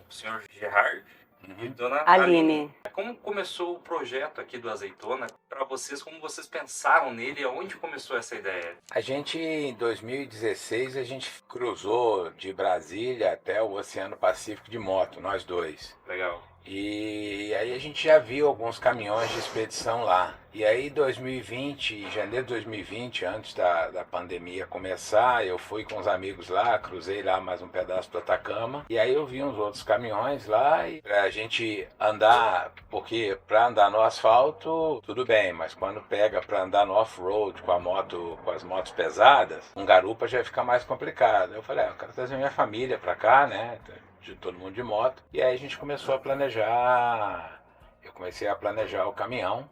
o senhor Gerard e dona Aline. Como começou o projeto aqui do Azeitona para vocês? Como vocês pensaram nele? Aonde começou essa ideia? A gente, em 2016, a gente cruzou de Brasília até o Oceano Pacífico de moto, nós dois. Legal. E aí a gente já viu alguns caminhões de expedição lá. E aí, em 2020, janeiro de 2020, antes da pandemia começar, eu fui com os amigos lá, cruzei lá mais um pedaço do Atacama. E aí eu vi uns outros caminhões lá e pra gente andar, porque pra andar no asfalto, tudo bem, mas quando pega pra andar no off-road com a moto, com as motos pesadas, um garupa já fica mais complicado. Eu falei, eu quero trazer minha família pra cá, né? De todo mundo de moto. E aí a gente começou a planejar, eu comecei a planejar o caminhão.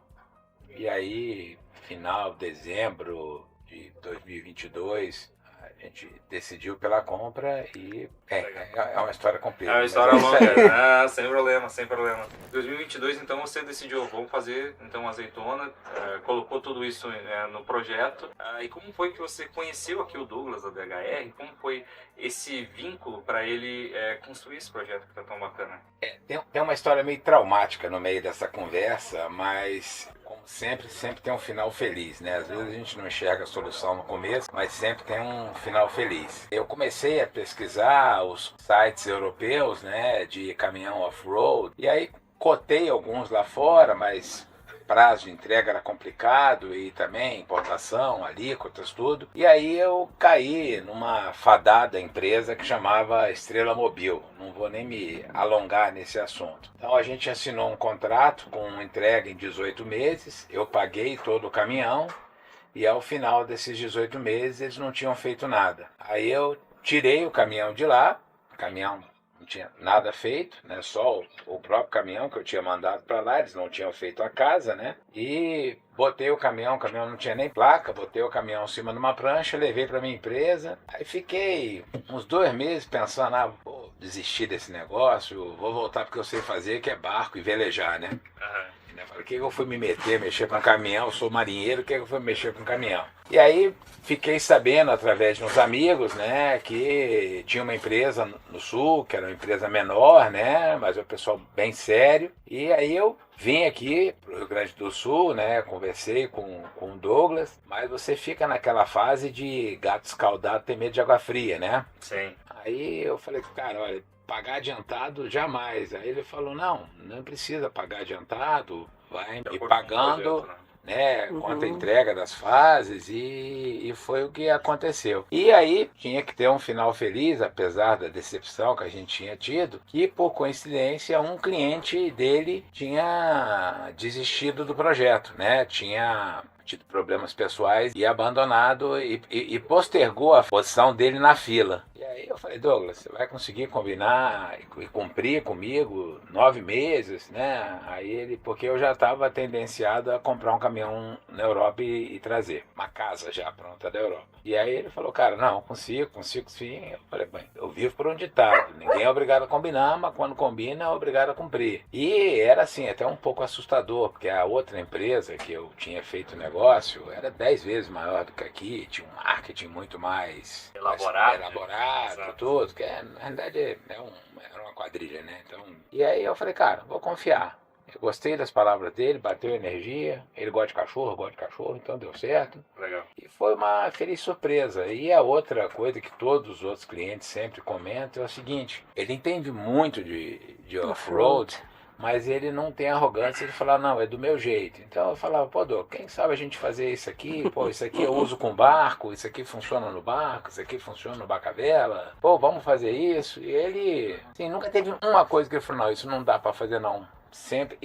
E aí, final de dezembro de 2022, a gente decidiu pela compra e é uma história comprida. É uma história longa, sem problema, sem problema. Em 2022, então, você decidiu, vamos fazer então Azeitona, colocou tudo isso no projeto. E como foi que você conheceu aqui o Douglas da DHR? Como foi esse vínculo para ele construir esse projeto que está tão bacana? Tem uma história meio traumática no meio dessa conversa, mas como sempre tem um final feliz, né? Às vezes a gente não enxerga a solução no começo, mas sempre tem um final feliz. Eu comecei a pesquisar os sites europeus, né, de caminhão off-road, e aí cotei alguns lá fora, mas prazo de entrega era complicado e também importação, alíquotas, tudo. E aí eu caí numa fadada empresa que chamava Estrela Mobil. Não vou nem me alongar nesse assunto. Então a gente assinou um contrato com entrega em 18 meses, eu paguei todo o caminhão e ao final desses 18 meses eles não tinham feito nada. Aí eu tirei o caminhão de lá, o caminhão não tinha nada feito, né? Só o próprio caminhão que eu tinha mandado para lá, eles não tinham feito a casa, né? E botei o caminhão não tinha nem placa, botei o caminhão em cima de uma prancha, levei para minha empresa. Aí fiquei uns 2 meses pensando, vou desistir desse negócio, vou voltar porque eu sei fazer, que é barco e velejar, né? Falei, o que eu fui me mexer com caminhão? Eu sou marinheiro, o que eu fui mexer com caminhão? E aí fiquei sabendo, através de uns amigos, né, que tinha uma empresa no sul, que era uma empresa menor, né, mas é um pessoal bem sério. E aí eu vim aqui pro Rio Grande do Sul, né, conversei com o Douglas, mas você fica naquela fase de gato escaldado tem medo de água fria, né? Sim. Aí eu falei, cara, olha, pagar adiantado jamais. Aí ele falou, não precisa pagar adiantado, vai ir pagando, projeto, né, quanto a entrega das fases, e foi o que aconteceu. E aí tinha que ter um final feliz, apesar da decepção que a gente tinha tido, que por coincidência um cliente dele tinha desistido do projeto, né, tinha tido problemas pessoais e abandonado e postergou a posição dele na fila. E aí eu falei, Douglas, você vai conseguir combinar e cumprir comigo 9 meses, né? Aí ele, porque eu já estava tendenciado a comprar um caminhão na Europa e trazer uma casa já pronta da Europa. E aí ele falou, cara, não, consigo sim. Eu falei, bem, eu vivo por um ditado, ninguém é obrigado a combinar, mas quando combina é obrigado a cumprir. E era assim, até um pouco assustador, porque a outra empresa que eu tinha feito o negócio era 10 vezes maior do que aqui, tinha um marketing muito mais elaborado, tudo, que na realidade era uma quadrilha, né? Então, e aí eu falei, cara, vou confiar. Eu gostei das palavras dele, bateu energia, ele gosta de cachorro, então deu certo. Legal. E foi uma feliz surpresa. E a outra coisa que todos os outros clientes sempre comentam é o seguinte, ele entende muito de off-road, mas ele não tem arrogância de falar, não, é do meu jeito. Então eu falava, pô, Dô, quem sabe a gente fazer isso aqui? Pô, isso aqui eu uso com barco, isso aqui funciona no barco, isso aqui funciona no Bacavela. Pô, vamos fazer isso. E ele, assim, nunca teve uma coisa que ele falou, não, isso não dá pra fazer não. Sempre,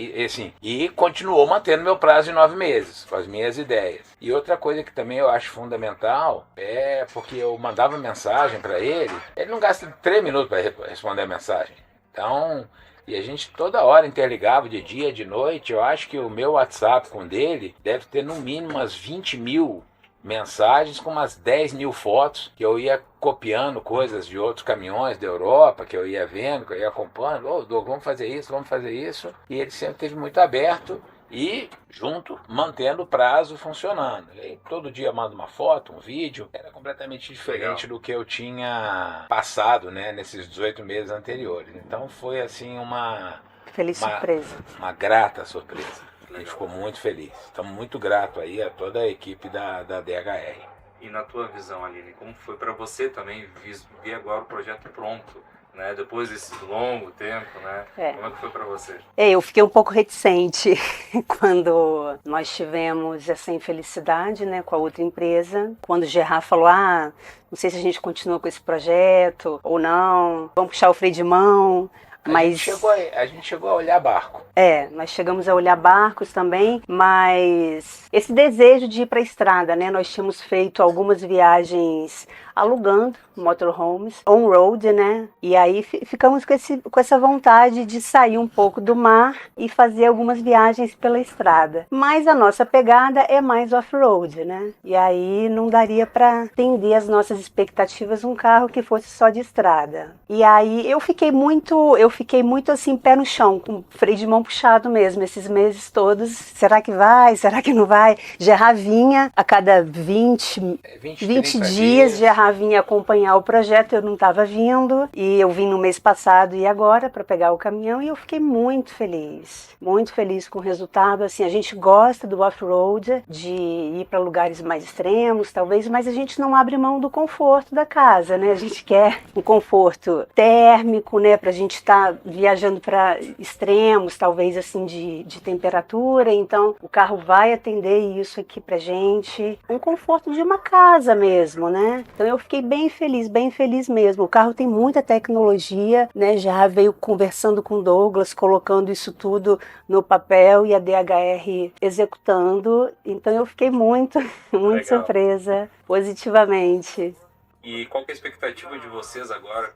e continuou mantendo meu prazo de 9 meses, com as minhas ideias. E outra coisa que também eu acho fundamental é porque eu mandava mensagem para ele não gasta 3 minutos para responder a mensagem. Então, e a gente toda hora interligava de dia, de noite. Eu acho que o meu WhatsApp com o dele deve ter no mínimo umas 20 mil mensagens com umas 10 mil fotos, que eu ia copiando coisas de outros caminhões da Europa, que eu ia vendo, que eu ia acompanhando, Douglas, vamos fazer isso, e ele sempre esteve muito aberto, E junto, mantendo o prazo funcionando. E aí, todo dia mando uma foto, um vídeo. Era completamente diferente do que eu tinha passado, né, nesses 18 meses anteriores. Então foi assim Feliz surpresa. uma grata surpresa. A gente ficou muito feliz. Estamos muito gratos aí a toda a equipe da DHR. E na tua visão, Aline, como foi para você também ver agora o projeto pronto, né? Depois desse longo tempo, né? Como é que foi para você? Eu fiquei um pouco reticente quando nós tivemos essa infelicidade, né, com a outra empresa. Quando o Gerard falou, não sei se a gente continua com esse projeto ou não, vamos puxar o freio de mão. Mas a gente chegou a olhar barco. Nós chegamos a olhar barcos também, mas esse desejo de ir para a estrada, né? Nós tínhamos feito algumas viagens alugando motorhomes, on-road, né? E aí ficamos com essa vontade de sair um pouco do mar e fazer algumas viagens pela estrada. Mas a nossa pegada é mais off-road, né? E aí não daria para atender as nossas expectativas um carro que fosse só de estrada. E aí eu fiquei muito assim, pé no chão, com freio de mão puxado mesmo, esses meses todos. Será que vai? Será que não vai? Gerard vinha a cada 20 dias, Gerard vinha acompanhar o projeto, eu não estava vindo, e eu vim no mês passado e agora para pegar o caminhão, e eu fiquei muito feliz com o resultado. Assim, a gente gosta do off-road, de ir para lugares mais extremos, talvez, mas a gente não abre mão do conforto da casa, né? A gente quer um conforto térmico, né, para a gente estar viajando para extremos, talvez assim, de temperatura. Então o carro vai atender isso aqui pra gente, um conforto de uma casa mesmo, né? Então eu fiquei bem feliz mesmo. O carro tem muita tecnologia, né? Já veio conversando com o Douglas, colocando isso tudo no papel e a DHR executando. Então eu fiquei muito surpresa, positivamente. E qual que é a expectativa de vocês agora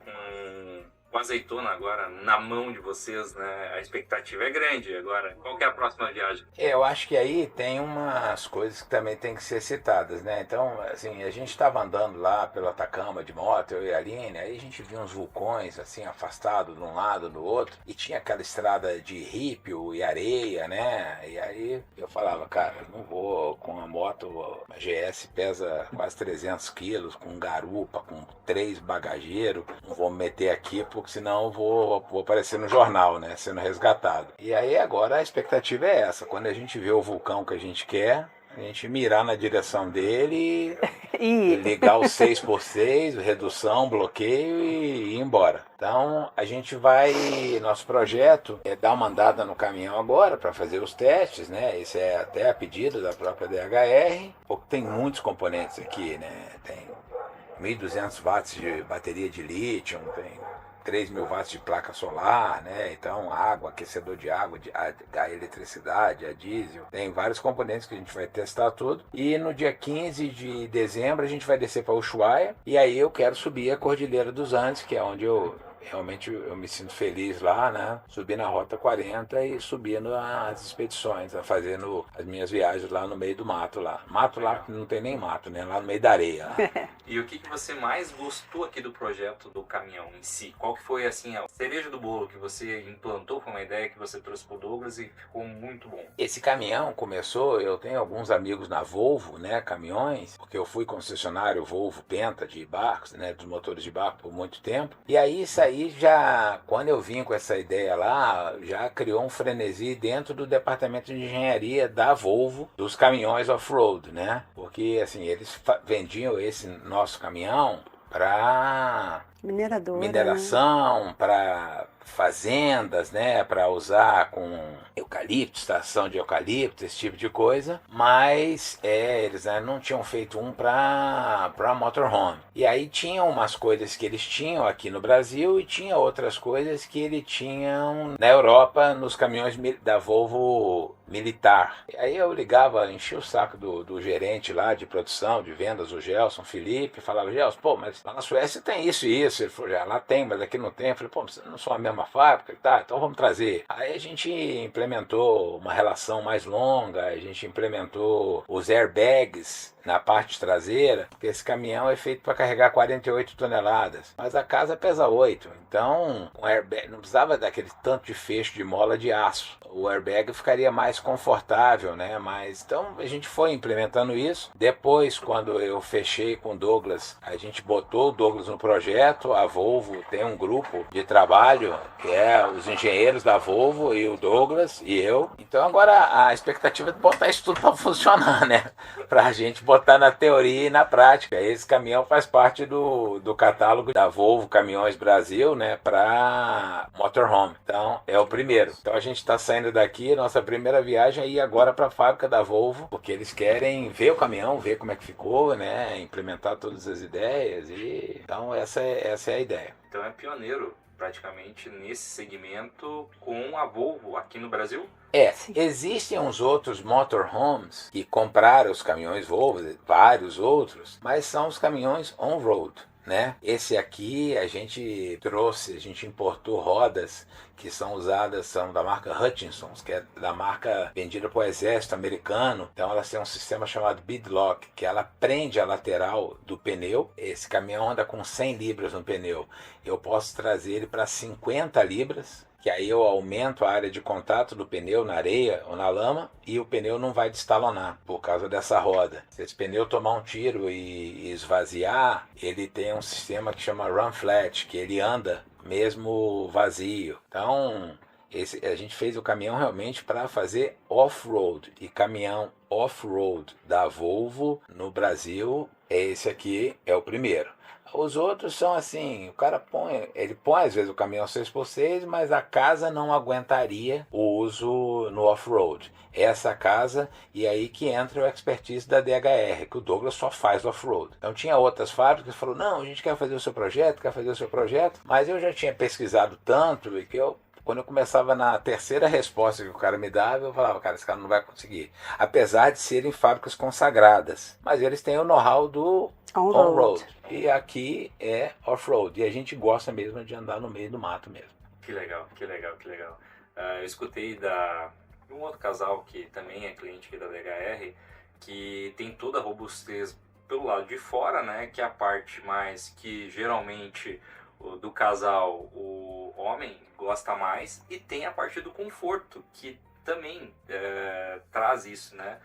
com a azeitona agora na mão de vocês, né? A expectativa é grande agora. Qual que é a próxima viagem? Eu acho que aí tem umas coisas que também tem que ser citadas, né? Então, assim, a gente estava andando lá pelo Atacama de moto, eu e a Aline, aí a gente viu uns vulcões, assim, afastados de um lado do outro, e tinha aquela estrada de rípio e areia, né? E aí eu falava, cara, não vou com a moto, a GS pesa quase 300 quilos, com garupa, com 3 bagageiros, não vou me meter aqui porque senão eu vou aparecer no jornal, né, sendo resgatado. E aí agora a expectativa é essa, quando a gente vê o vulcão que a gente quer, a gente mirar na direção dele e ligar o 6x6, redução, bloqueio e ir embora. Então a gente nosso projeto é dar uma andada no caminhão agora para fazer os testes, né? Isso é até a pedido da própria DHR, porque tem muitos componentes aqui, né? Tem 1.200 watts de bateria de lítio, tem 3.000 watts de placa solar, né? Então água, aquecedor de água, a eletricidade, a diesel, tem vários componentes que a gente vai testar tudo. E no dia 15 de dezembro a gente vai descer para Ushuaia, e aí eu quero subir a Cordilheira dos Andes, que é onde realmente eu me sinto feliz lá, né? Subir na Rota 40 e subindo as expedições, fazendo as minhas viagens lá no meio do mato lá. Mato lá que não tem nem mato, né? Lá no meio da areia. E o que você mais gostou aqui do projeto do caminhão em si? Qual que foi, assim, a cereja do bolo que você implantou, foi uma ideia que você trouxe pro Douglas e ficou muito bom? Esse caminhão começou, eu tenho alguns amigos na Volvo, né? Caminhões, porque eu fui concessionário Volvo Penta de barcos, né? Dos motores de barco por muito tempo. E aí isso aí já, quando eu vim com essa ideia lá, já criou um frenesi dentro do departamento de engenharia da Volvo, dos caminhões off-road, né? Porque, assim, eles vendiam esse nosso caminhão para mineração, né? Para fazendas, né, para usar com eucalipto, estação de eucalipto, esse tipo de coisa, mas eles não tinham feito um para motorhome. E aí tinham umas coisas que eles tinham aqui no Brasil e tinha outras coisas que eles tinham na Europa, nos caminhões da Volvo militar. E aí eu ligava, enchia o saco do gerente lá de produção, de vendas, o Gelson Felipe, falava, Gelson, pô, mas lá na Suécia tem isso e isso. Ele falou, já lá tem, mas aqui não tem. Eu falei, pô, vocês não são a mesma fábrica, tá, então vamos trazer. Aí a gente implementou uma relação mais longa, a gente implementou os airbags na parte traseira, porque esse caminhão é feito para carregar 48 toneladas, mas a casa pesa 8, então o airbag não precisava daquele tanto de fecho de mola de aço. O airbag ficaria mais confortável, né? Mas então a gente foi implementando isso. Depois, quando eu fechei com o Douglas, a gente botou o Douglas no projeto. A Volvo tem um grupo de trabalho que é os engenheiros da Volvo e o Douglas e eu. Então agora a expectativa é de botar isso tudo para funcionar, né? Para a gente botar na teoria e na prática. Esse caminhão faz parte do catálogo da Volvo Caminhões Brasil, né? Para motorhome. Então é o primeiro. Então a gente está saindo daqui, nossa primeira viagem é ir agora para a fábrica da Volvo, porque eles querem ver o caminhão, ver como é que ficou, né? Implementar todas as ideias e então essa é a ideia. Então é pioneiro praticamente nesse segmento com a Volvo aqui no Brasil? Existem uns outros motorhomes que compraram os caminhões Volvo, vários outros, mas são os caminhões on-road, né? Esse aqui a gente importou rodas que são usadas, são da marca Hutchinson, que é da marca vendida para o exército americano. Então elas têm um sistema chamado beadlock, que ela prende a lateral do pneu. Esse caminhão anda com 100 libras no pneu. Eu posso trazer ele para 50 libras, que aí eu aumento a área de contato do pneu na areia ou na lama e o pneu não vai destalonar por causa dessa roda. Se esse pneu tomar um tiro e esvaziar, ele tem um sistema que chama run flat, que ele anda mesmo vazio. Então a gente fez o caminhão realmente para fazer off-road, e caminhão off-road da Volvo no Brasil, esse aqui é o primeiro. Os outros são assim, o cara põe às vezes o caminhão 6x6, mas a casa não aguentaria o uso no off-road. Essa casa, e aí que entra o expertise da DHR, que o Douglas só faz off-road. Então tinha outras fábricas que falaram, não, a gente quer fazer o seu projeto, mas eu já tinha pesquisado tanto e que quando eu começava na terceira resposta que o cara me dava, eu falava, cara, esse cara não vai conseguir. Apesar de serem fábricas consagradas. Mas eles têm o know-how do on-road. E aqui é off-road. E a gente gosta mesmo de andar no meio do mato mesmo. Que legal. Eu escutei de um outro casal que também é cliente aqui da DHR, que tem toda a robustez pelo lado de fora, né? Que é a parte mais que geralmente do casal o homem gosta mais, e tem a parte do conforto que também traz isso, né?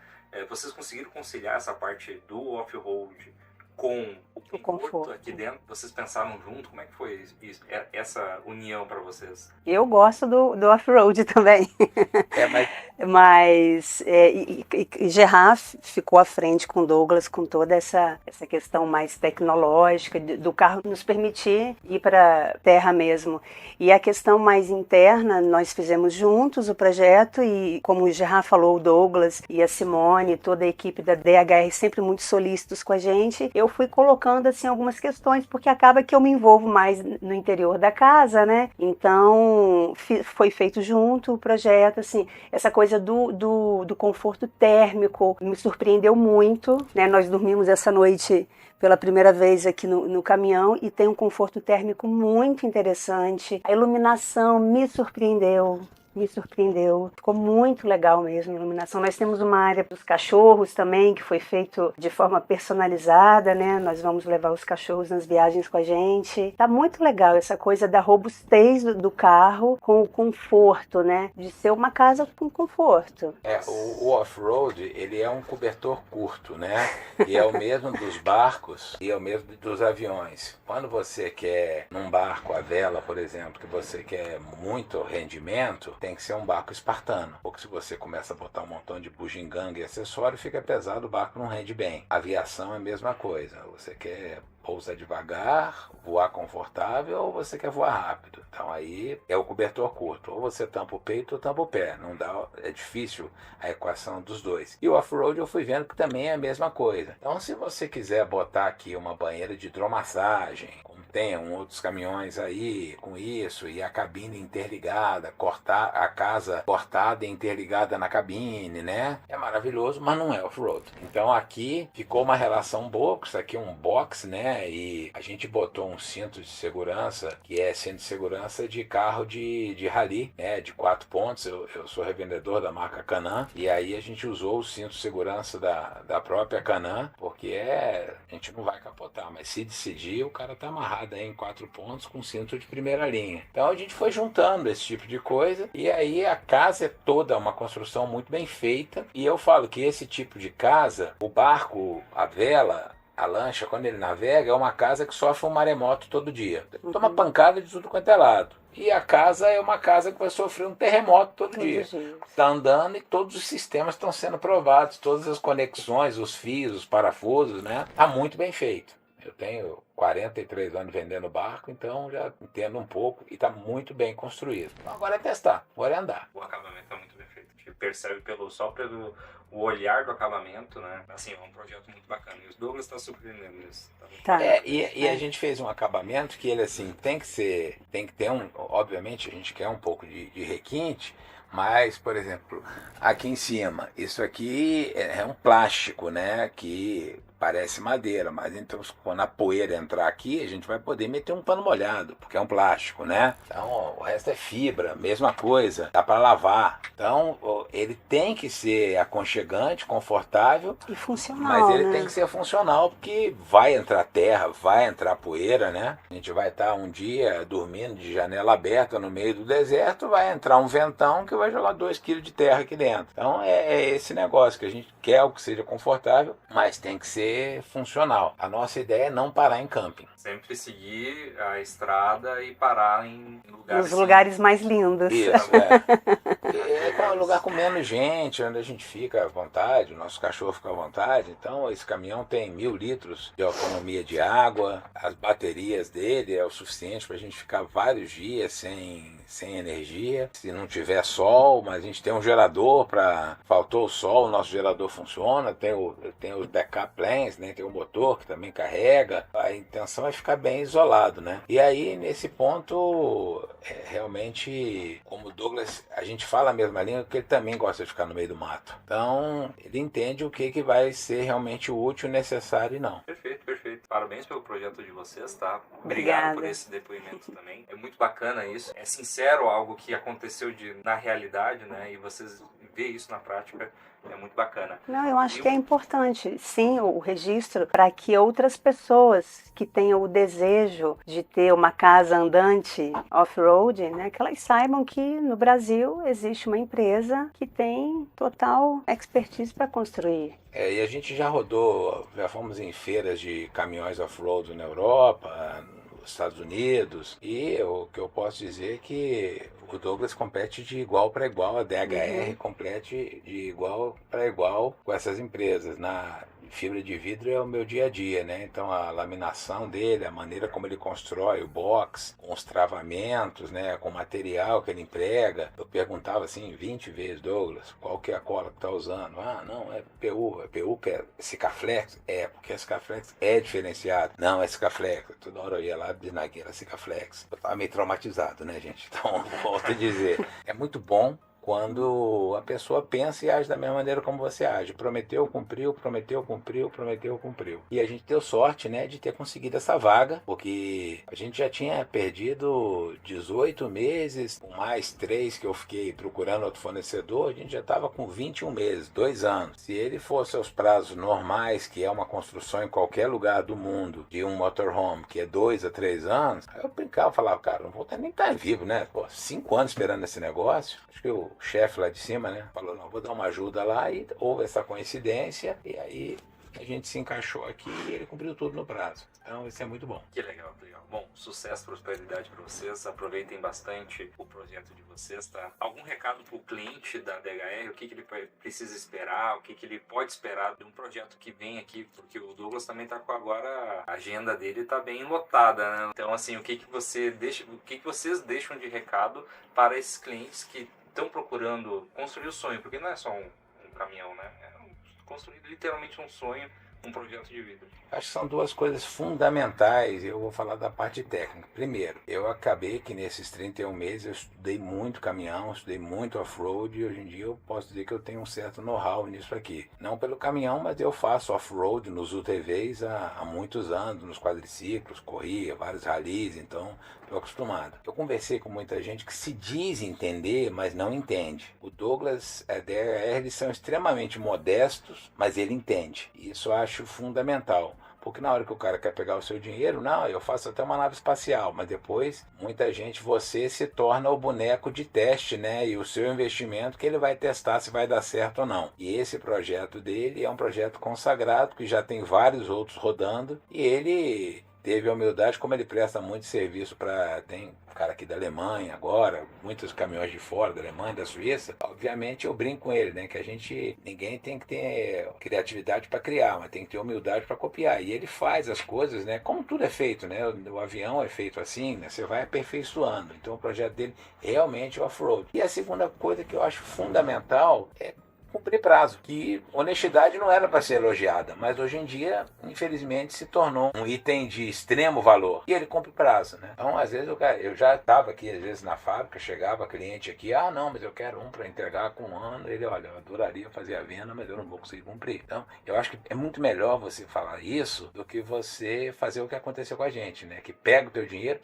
Vocês conseguiram conciliar essa parte do off-road com o conforto aqui dentro? Vocês pensaram junto? Como é que foi isso, essa união para vocês? Eu gosto do off-road também. Mas Gerard ficou à frente com o Douglas com toda essa questão mais tecnológica do carro nos permitir ir para terra mesmo. E a questão mais interna, nós fizemos juntos o projeto, e como o Gerard falou, o Douglas e a Simone, toda a equipe da DHR sempre muito solícitos com a gente, eu fui colocando assim algumas questões, porque acaba que eu me envolvo mais no interior da casa, né? Então foi feito junto o projeto, assim, essa coisa do conforto térmico me surpreendeu muito, né? Nós dormimos essa noite pela primeira vez aqui no caminhão e tem um conforto térmico muito interessante. A iluminação me surpreendeu. Ficou muito legal mesmo a iluminação. Nós temos uma área para os cachorros também, que foi feito de forma personalizada, né? Nós vamos levar os cachorros nas viagens com a gente. Tá muito legal essa coisa da robustez do carro com o conforto, né? De ser uma casa com conforto. O off-road, ele é um cobertor curto, né? E é o mesmo dos barcos e é o mesmo dos aviões. Quando você quer, num barco à vela, por exemplo, que você quer muito rendimento, tem que ser um barco espartano. Porque se você começa a botar um montão de bugiganga e acessório, fica pesado, o barco não rende bem. Aviação é a mesma coisa. Você quer pousar devagar, voar confortável, ou você quer voar rápido. Então aí é o cobertor curto. Ou você tampa o peito ou tampa o pé. Não dá, é difícil a equação dos dois. E o off-road eu fui vendo que também é a mesma coisa. Então se você quiser botar aqui uma banheira de hidromassagem, com tenham outros caminhões aí com isso, e a cabine interligada, cortar a casa cortada e interligada na cabine, né? É maravilhoso, mas não é off-road. Então aqui ficou uma relação boa, porque isso aqui é um box, né? E a gente botou um cinto de segurança, que é cinto de segurança de carro de rally, né? De 4 pontos. Eu sou revendedor da marca Can-Am, e aí a gente usou o cinto de segurança da própria Can-Am, porque a gente não vai capotar, mas se decidir, o cara tá amarrado aí em 4 pontos com cinto de primeira linha. Então a gente foi juntando esse tipo de coisa, e aí a casa é toda uma construção muito bem feita, e eu falo que esse tipo de casa, o barco, a vela, a lancha, quando ele navega, é uma casa que sofre um maremoto todo dia. Toma pancada de tudo quanto é lado. E a casa é uma casa que vai sofrer um terremoto todo dia. Está andando e todos os sistemas estão sendo provados, todas as conexões, os fios, os parafusos, né? Está muito bem feito. Eu tenho 43 anos vendendo barco, então já entendo um pouco e está muito bem construído. Então agora é testar, agora é andar. O acabamento está muito bem feito. A gente percebe só pelo o olhar do acabamento, né? Assim, é um projeto muito bacana. E o Douglas está surpreendendo nisso. Tá. E a gente fez um acabamento que ele assim tem que ter obviamente a gente quer um pouco de requinte, mas, por exemplo, aqui em cima, isso aqui é um plástico, né? Que parece madeira, mas então quando a poeira entrar aqui, a gente vai poder meter um pano molhado, porque é um plástico, né? Então o resto é fibra, mesma coisa, dá para lavar. Então ele tem que ser aconchegante, confortável e funcional, mas ele né? tem que ser funcional, porque vai entrar terra, vai entrar poeira, né? A gente vai estar um dia dormindo de janela aberta no meio do deserto, vai entrar um ventão que vai jogar 2 quilos de terra aqui dentro. Então é esse negócio que a gente quer o que seja confortável, mas tem que ser funcional. A nossa ideia é não parar em camping. Sempre seguir a estrada e parar em lugares... Nos lugares mais lindos. Isso, é um lugar com menos gente, onde a gente fica à vontade, o nosso cachorro fica à vontade. Então esse caminhão tem 1000 litros de autonomia de água, as baterias dele é o suficiente para a gente ficar vários dias sem energia. Se não tiver sol, mas a gente tem um gerador para... Faltou o sol, o nosso gerador funciona, tem os backup plans, né? Tem o motor que também carrega. A intenção é ficar bem isolado, né? E aí, nesse ponto, realmente, como o Douglas, a gente fala a mesma língua, porque ele também gosta de ficar no meio do mato. Então, ele entende o que vai ser realmente útil, necessário e não. Perfeito, perfeito. Parabéns pelo projeto de vocês, tá? Obrigado Obrigada por esse depoimento também. É muito bacana isso. É sincero algo que aconteceu na realidade, né? E vocês vê isso na prática. É muito bacana. Não, eu acho que é importante, sim, o registro para que outras pessoas que tenham o desejo de ter uma casa andante off-road, né, que elas saibam que no Brasil existe uma empresa que tem total expertise para construir. E a gente já fomos em feiras de caminhões off-road na Europa, nos Estados Unidos, e o que eu posso dizer é que o Douglas compete de igual para igual, a DHR compete de igual para igual com essas empresas. Na fibra de vidro é o meu dia a dia, né? Então a laminação dele, a maneira como ele constrói o box, com os travamentos, né? Com o material que ele emprega. Eu perguntava assim 20 vezes, Douglas, qual que é a cola que tá usando? Ah, não, é PU que é Sikaflex? Porque a Sikaflex é diferenciado. Não, é Sikaflex. Toda hora eu ia lá, bisnagueira, Sikaflex. Eu tava meio traumatizado, né, gente? Então, volto a dizer, é muito bom quando a pessoa pensa e age da mesma maneira como você age. Prometeu, cumpriu, prometeu, cumpriu, prometeu, cumpriu. E a gente deu sorte, né, de ter conseguido essa vaga, porque a gente já tinha perdido 18 meses, com mais 3 que eu fiquei procurando outro fornecedor, a gente já estava com 21 meses, 2 anos. Se ele fosse aos prazos normais, que é uma construção em qualquer lugar do mundo, de um motorhome, que é 2 a 3 anos, aí eu brincava, falava, cara, não vou nem estar vivo, né? 5 anos esperando esse negócio. Acho que o chefe lá de cima, né, falou, não, vou dar uma ajuda lá, e houve essa coincidência, e aí a gente se encaixou aqui e ele cumpriu tudo no prazo. Então isso é muito bom. Que legal, que legal. Bom, sucesso, prosperidade para vocês, aproveitem bastante o projeto de vocês, tá? Algum recado para o cliente da DHR, o que ele precisa esperar, o que ele pode esperar de um projeto que vem aqui, porque o Douglas também tá com agora, a agenda dele tá bem lotada, né? Então assim, o que vocês deixam de recado para esses clientes que estão procurando construir o sonho, porque não é só um caminhão, né? É construir literalmente um sonho um projeto de vida? Acho que são duas coisas fundamentais. Eu vou falar da parte técnica. Primeiro, eu acabei que nesses 31 meses eu estudei muito caminhão, estudei muito off-road e hoje em dia eu posso dizer que eu tenho um certo know-how nisso aqui. Não pelo caminhão, mas eu faço off-road nos UTVs há muitos anos, nos quadriciclos, corria, vários ralis, então estou acostumado. Eu conversei com muita gente que se diz entender, mas não entende. O Douglas e a DHR, eles são extremamente modestos, mas ele entende. Isso eu acho fundamental. Porque na hora que o cara quer pegar o seu dinheiro, não, eu faço até uma nave espacial, mas depois, muita gente, você se torna o boneco de teste, né? E o seu investimento que ele vai testar se vai dar certo ou não. E esse projeto dele é um projeto consagrado, que já tem vários outros rodando, e ele teve a humildade, como ele presta muito serviço para... Tem cara aqui da Alemanha agora, muitos caminhões de fora, da Alemanha, da Suíça. Obviamente eu brinco com ele, né? Que ninguém tem que ter criatividade para criar, mas tem que ter humildade para copiar. E ele faz as coisas, né? Como tudo é feito, né? O avião é feito assim, né? Você vai aperfeiçoando. Então o projeto dele realmente é off-road. E a segunda coisa que eu acho fundamental é cumprir prazo, que honestidade não era para ser elogiada, mas hoje em dia, infelizmente, se tornou um item de extremo valor. E ele cumpre prazo, né? Então, às vezes, eu já estava aqui, às vezes, na fábrica, chegava cliente aqui, não, mas eu quero um para entregar com 1 ano. Ele, olha, eu adoraria fazer a venda, mas eu não vou conseguir cumprir. Então, eu acho que é muito melhor você falar isso do que você fazer o que aconteceu com a gente, né? Que pega o teu dinheiro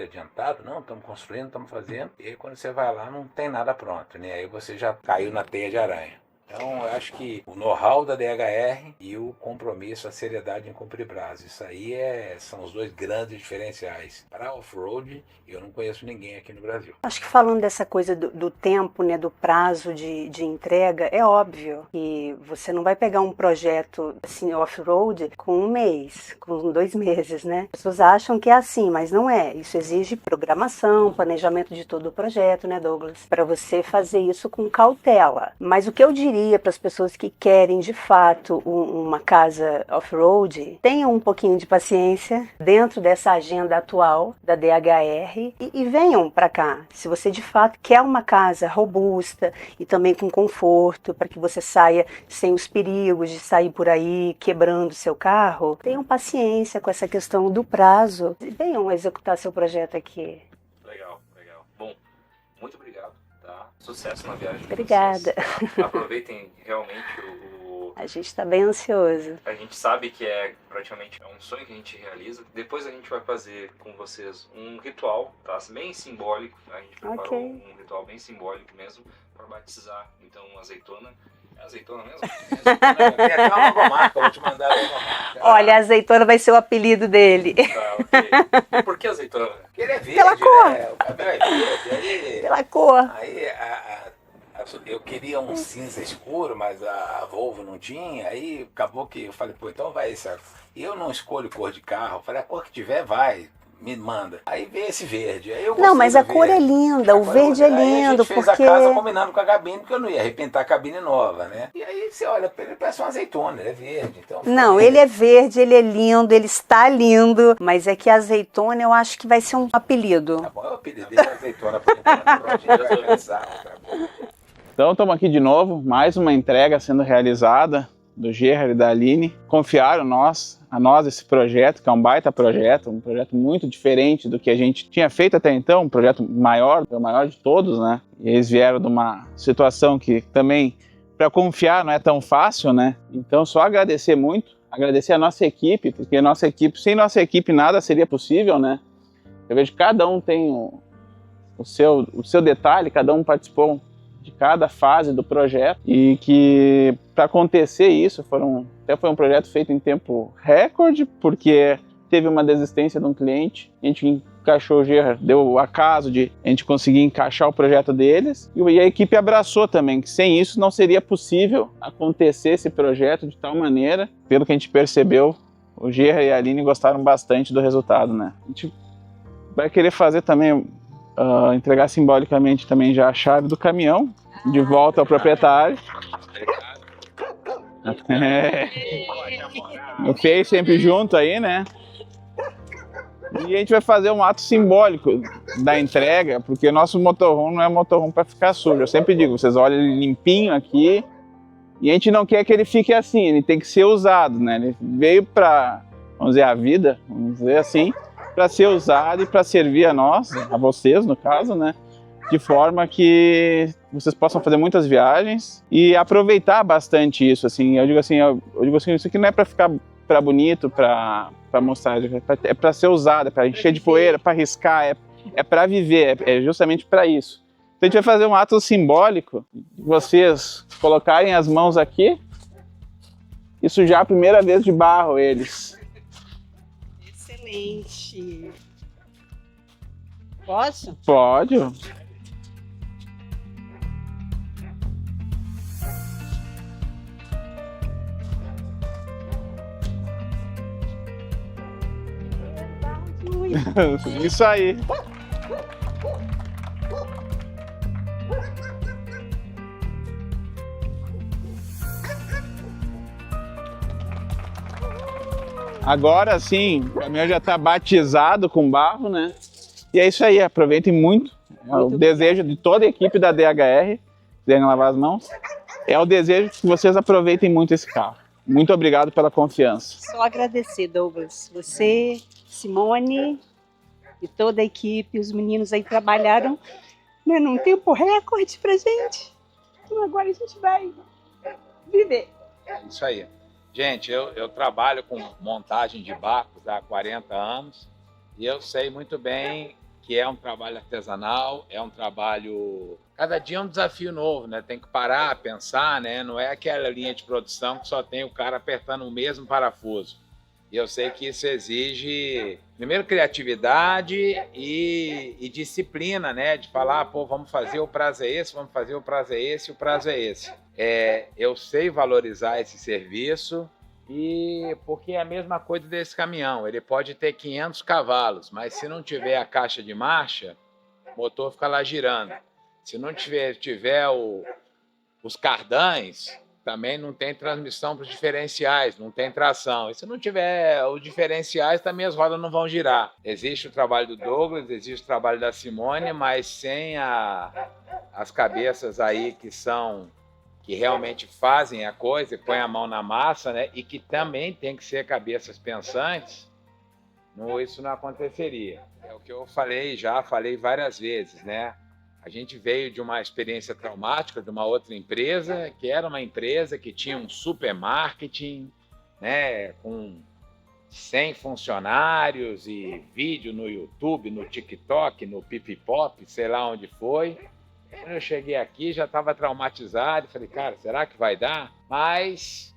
adiantado, não, estamos construindo, estamos fazendo, e aí quando você vai lá, não tem nada pronto, né? Aí você já caiu na teia de aranha. Então, eu acho que o know-how da DHR e o compromisso, a seriedade em cumprir prazo. Isso aí são os dois grandes diferenciais. Para off-road, eu não conheço ninguém aqui no Brasil. Acho que falando dessa coisa do tempo, né, do prazo de entrega, é óbvio que você não vai pegar um projeto assim, off-road com 1 mês, com 2 meses, né? As pessoas acham que é assim, mas não é. Isso exige programação, planejamento de todo o projeto, né, Douglas? Para você fazer isso com cautela. Mas o que eu diria para as pessoas que querem de fato uma casa off-road, tenham um pouquinho de paciência dentro dessa agenda atual da DHR e venham para cá. Se você de fato quer uma casa robusta e também com conforto, para que você saia sem os perigos de sair por aí quebrando seu carro, tenham paciência com essa questão do prazo e venham executar seu projeto aqui. Legal. Bom, muito obrigado. Sucesso na viagem. Obrigada. Aproveitem realmente A gente está bem ansioso. A gente sabe que praticamente um sonho que a gente realiza. Depois a gente vai fazer com vocês um ritual, tá? Bem simbólico. A gente preparou um ritual bem simbólico mesmo para batizar então azeitona. É azeitona mesmo? Tem até uma logomarca, eu vou te mandar a logomarca. Olha, a azeitona vai ser o apelido dele. Tá, ok. Por que azeitona? Porque ele é verde, pela cor. Né? O cabelo é verde. Pela cor. Aí eu queria um cinza escuro, mas a Volvo não tinha. Aí acabou que eu falei, pô, então vai isso. Eu não escolho cor de carro. Eu falei, a cor que tiver, vai. Me manda. Aí veio esse verde. Aí eu não, mas a cor é linda, o verde é lindo. Aí a gente fez porque a casa combinando com a cabine, porque eu não ia arrebentar a cabine nova, né? E aí você olha, ele parece uma azeitona, ele é verde. Então, não, ele é verde, ele é lindo, ele está lindo, mas é que a azeitona eu acho que vai ser um apelido. Tá bom, é o apelido dele, azeitona, por enquanto. A gente vai pensar, tá bom. Então estamos aqui de novo, mais uma entrega sendo realizada do Gerhard e da Aline. Confiaram a nós esse projeto, que é um baita projeto, um projeto muito diferente do que a gente tinha feito até então, um projeto maior, o maior de todos, né? E eles vieram de uma situação que também, para confiar, não é tão fácil, né? Então só agradecer muito, agradecer a nossa equipe, porque sem nossa equipe nada seria possível, né? Eu vejo que cada um tem o seu detalhe, cada um participou de cada fase do projeto e que para acontecer isso até foi um projeto feito em tempo recorde, porque teve uma desistência de um cliente, a gente encaixou o Gerhard, deu o acaso de a gente conseguir encaixar o projeto deles e a equipe abraçou também, que sem isso não seria possível acontecer esse projeto de tal maneira. Pelo que a gente percebeu, o Gerhard e a Aline gostaram bastante do resultado, né? A gente vai querer fazer também entregar simbolicamente também já a chave do caminhão de volta ao proprietário. O Fei sempre junto aí, né? E a gente vai fazer um ato simbólico da entrega, porque nosso motorhome não é motorhome para ficar sujo. Eu sempre digo, vocês olhem ele limpinho aqui, E a gente não quer que ele fique assim, ele tem que ser usado, né? Ele veio para, vamos dizer, a vida, vamos dizer assim, para ser usado e para servir a nós, a vocês no caso, né? De forma que vocês possam fazer muitas viagens e aproveitar bastante isso, assim. Eu digo assim, isso aqui não é para ficar para bonito, para mostrar, é para ser usado, é para encher de poeira, para riscar, é para viver, é justamente para isso. Então a gente vai fazer um ato simbólico de vocês colocarem as mãos aqui e sujar a primeira vez de barro eles. Excelente. Posso? Pode. Isso aí. Agora sim, o caminhão já está batizado com barro, né? E é isso aí, aproveitem muito. É o desejo de toda a equipe da DHR, quiserem lavar as mãos, é o desejo que vocês aproveitem muito esse carro. Muito obrigado pela confiança. Só agradecer, Douglas. Você, Simone e toda a equipe, os meninos aí trabalharam, né, num tempo recorde pra gente. Então agora a gente vai viver. Isso aí. Gente, eu trabalho com montagem de barcos há 40 anos e eu sei muito bem que é um trabalho artesanal, é um trabalho... Cada dia é um desafio novo, né? Tem que parar, pensar, né? Não é aquela linha de produção que só tem o cara apertando o mesmo parafuso. E eu sei que isso exige, primeiro, criatividade e disciplina, né? De falar, pô, vamos fazer, o prazo é esse, vamos fazer, o prazo é esse, o prazo é esse. Eu sei valorizar esse serviço, e porque é a mesma coisa desse caminhão. Ele pode ter 500 cavalos, mas se não tiver a caixa de marcha, o motor fica lá girando. Se não tiver os cardãs, também não tem transmissão para os diferenciais, não tem tração. E se não tiver os diferenciais, também as rodas não vão girar. Existe o trabalho do Douglas, existe o trabalho da Simone, mas sem as cabeças aí que realmente fazem a coisa e põem a mão na massa, né? E que também tem que ser cabeças pensantes, isso não aconteceria. É o que eu falei várias vezes, né? A gente veio de uma experiência traumática de uma outra empresa, que era uma empresa que tinha um super marketing, né, com 100 funcionários e vídeo no YouTube, no TikTok, no Pipipop, sei lá onde foi. Quando eu cheguei aqui, já estava traumatizado, falei, cara, será que vai dar? Mas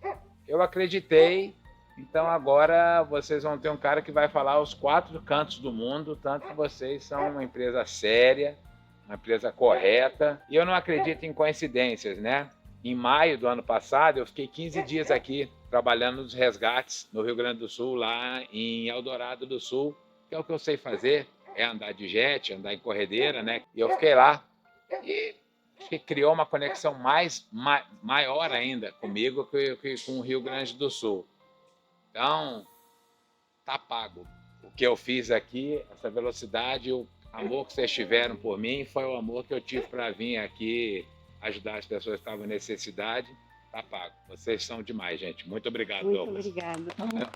eu acreditei, então agora vocês vão ter um cara que vai falar os 4 cantos do mundo, tanto que vocês são uma empresa séria, uma empresa correta, e eu não acredito em coincidências, né? Em maio do ano passado, eu fiquei 15 dias aqui, trabalhando nos resgates no Rio Grande do Sul, lá em Eldorado do Sul, que é o que eu sei fazer, é andar de jet, andar em corredeira, né? E eu fiquei lá, e que criou uma conexão maior ainda comigo que com o Rio Grande do Sul. Então, tá pago. O que eu fiz aqui, essa velocidade, o amor que vocês tiveram por mim foi o amor que eu tive para vir aqui ajudar as pessoas que estavam em necessidade. Tá pago. Vocês são demais, gente. Muito obrigado, Douglas. Muito obrigada.